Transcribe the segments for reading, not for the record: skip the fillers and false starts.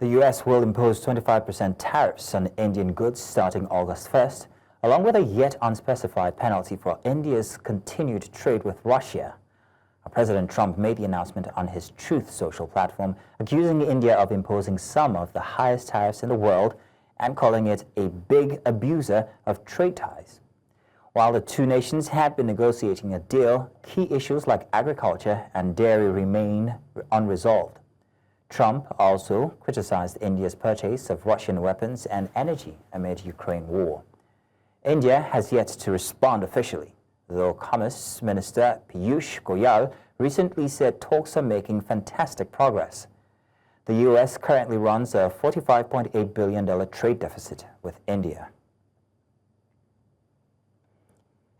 The U.S. will impose 25% tariffs on Indian goods starting August 1st, along with a yet unspecified penalty for India's continued trade with Russia. President Trump made the announcement on his Truth Social platform, accusing India of imposing some of the highest tariffs in the world and calling it a big abuser of trade ties. While the two nations had been negotiating a deal, key issues like agriculture and dairy remain unresolved. Trump also criticized India's purchase of Russian weapons and energy amid Ukraine war. India has yet to respond officially, though Commerce Minister Piyush Goyal recently said talks are making fantastic progress. The U.S. currently runs a $45.8 billion trade deficit with India.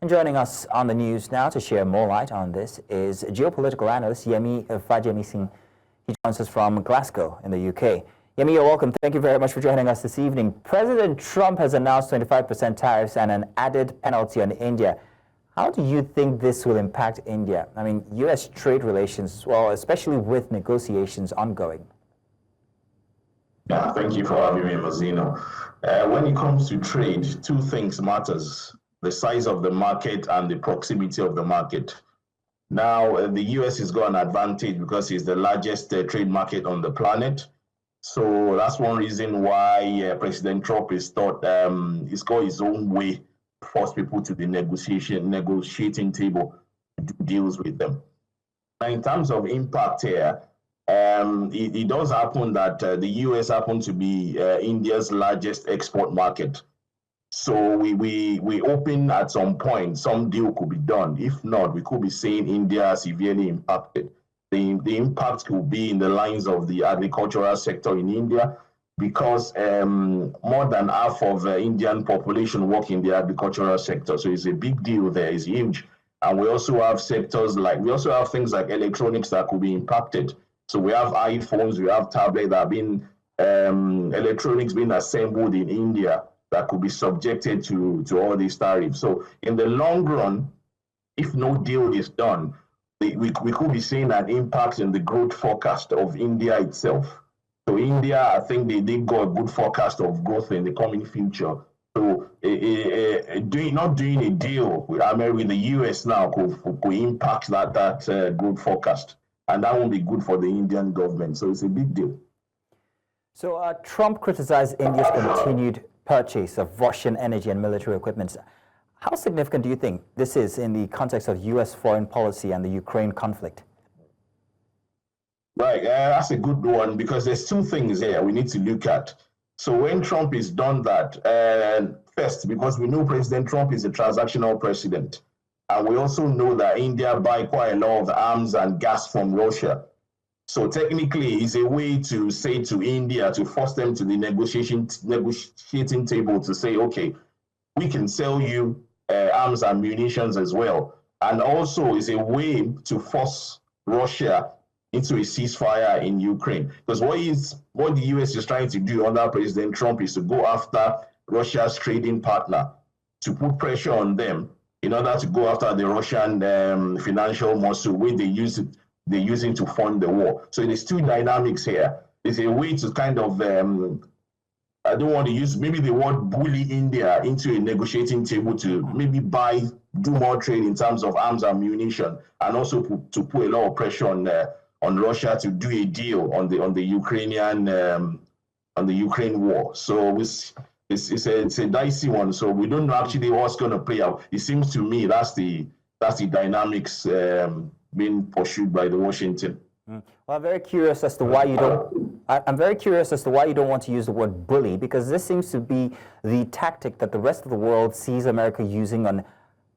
And joining us on the news now to share more light on this is geopolitical analyst Yemi Fajemisin. He joins us from Glasgow in the UK. Yemi, you're welcome. Thank you very much for joining us this evening. President Trump has announced 25% tariffs and an added penalty on India. How do you think this will impact India? I mean, U.S. trade relations, well, especially with negotiations ongoing. Yeah, thank you for having me, Mazino. When it comes to trade, two things matters: the size of the market and the proximity of the market. Now, the U.S. has got an advantage because it's the largest trade market on the planet. So that's one reason why President Trump is thought he's got his own way to force people to the negotiating table to do deals with them. Now, in terms of impact here, it does happen that the U.S. happen to be India's largest export market. So we open at some point, some deal could be done. If not, we could be seeing India severely impacted. The impact could be in the lines of the agricultural sector in India, because more than half of the Indian population work in the agricultural sector. So it's a big deal there, it's huge. And we also have sectors we also have things like electronics that could be impacted. So we have iPhones, we have tablets that have been, electronics being assembled in India that could be subjected to all these tariffs. So in the long run, if no deal is done, we could be seeing an impact in the growth forecast of India itself. So India, I think they got a good forecast of growth in the coming future. So not doing a deal with the US now could impact that growth forecast. And that won't be good for the Indian government. So it's a big deal. So Trump criticized India's continued purchase of Russian energy and military equipment. How significant do you think this is in the context of U.S. foreign policy and the Ukraine conflict? Right, that's a good one, because there's two things here we need to look at. So when Trump has done that, first, because we know President Trump is a transactional president, and we also know that India buy quite a lot of arms and gas from Russia. So technically, it's a way to say to India, to force them to the negotiating table to say, okay, we can sell you arms and munitions as well. And also it's a way to force Russia into a ceasefire in Ukraine. Because what the US is trying to do under President Trump is to go after Russia's trading partner, to put pressure on them in order to go after the Russian financial muscle, where they're using to fund the war. So there's two dynamics here. It's a way to kind of, I don't want to use maybe the word bully India into a negotiating table to maybe do more trade in terms of arms and ammunition, and also to put a lot of pressure on Russia to do a deal on the Ukraine war. So it's a dicey one. So we don't know actually what's going to play out. It seems to me that's the dynamics being pursued by the Washington. Well, I'm very curious as to why you don't. I'm very curious as to why you don't want to use the word bully, because this seems to be the tactic that the rest of the world sees America using on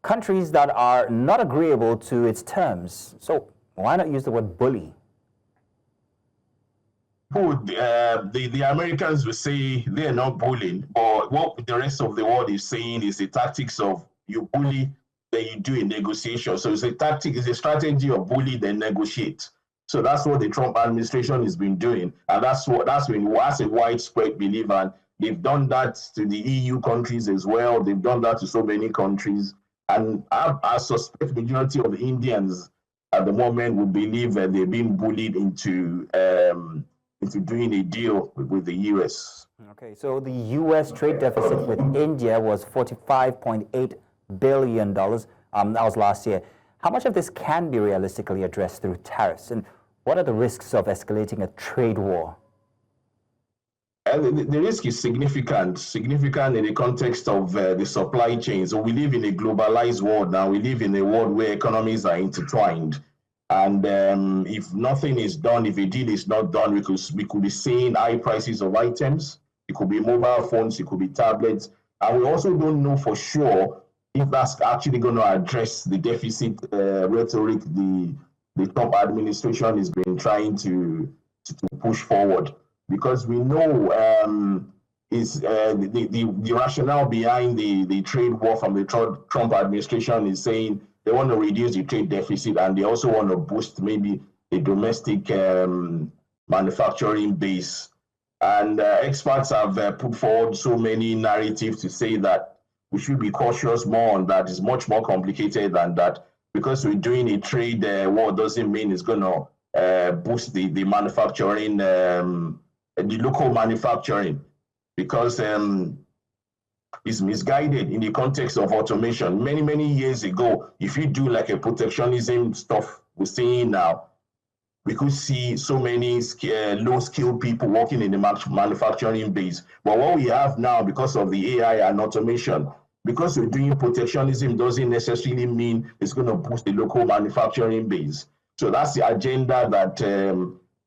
countries that are not agreeable to its terms. So why not use the word bully? The Americans will say they're not bullying, but what the rest of the world is saying is the tactics of you bully, then you do a negotiation. So it's a strategy of bully, then negotiate. So that's what the Trump administration has been doing, and that's a widespread belief, and they've done that to the EU countries as well. They've done that to so many countries, and I suspect the majority of the Indians at the moment would believe that they're being bullied into into doing a deal with the US. Okay, so the U.S. trade deficit with India was $45.8 billion. That was last year. How much of this can be realistically addressed through tariffs? And what are the risks of escalating a trade war? The risk is significant in the context of the supply chain. So we live in a globalized world now. We live in a world where economies are intertwined. And if nothing is done, if a deal is not done, we could be seeing high prices of items. It could be mobile phones, it could be tablets. And we also don't know for sure if that's actually going to address the deficit rhetoric the Trump administration has been trying to push forward. Because we know the rationale behind the trade war from the Trump administration is saying they want to reduce the trade deficit, and they also want to boost maybe a domestic manufacturing base. And experts have put forward so many narratives to say that we should be cautious more on that. It's much more complicated than that. Because we're doing a trade war doesn't mean it's going to boost the manufacturing, the local manufacturing, because it's misguided in the context of automation. Many years ago, if you do like a protectionism stuff we're seeing now, we could see so many low-skilled people working in the manufacturing base. But what we have now, because of the AI and automation, because we're doing protectionism doesn't necessarily mean it's going to boost the local manufacturing base. So that's the agenda that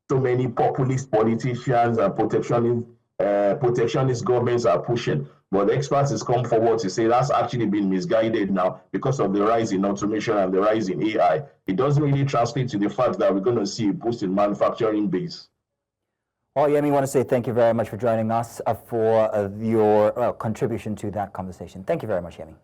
so many populist politicians and protectionist governments are pushing. But the experts has come forward to say that's actually been misguided now because of the rise in automation and the rise in AI. It doesn't really translate to the fact that we're going to see a boost in manufacturing base. Well, Yemi, I want to say thank you very much for joining us for your contribution to that conversation. Thank you very much, Yemi.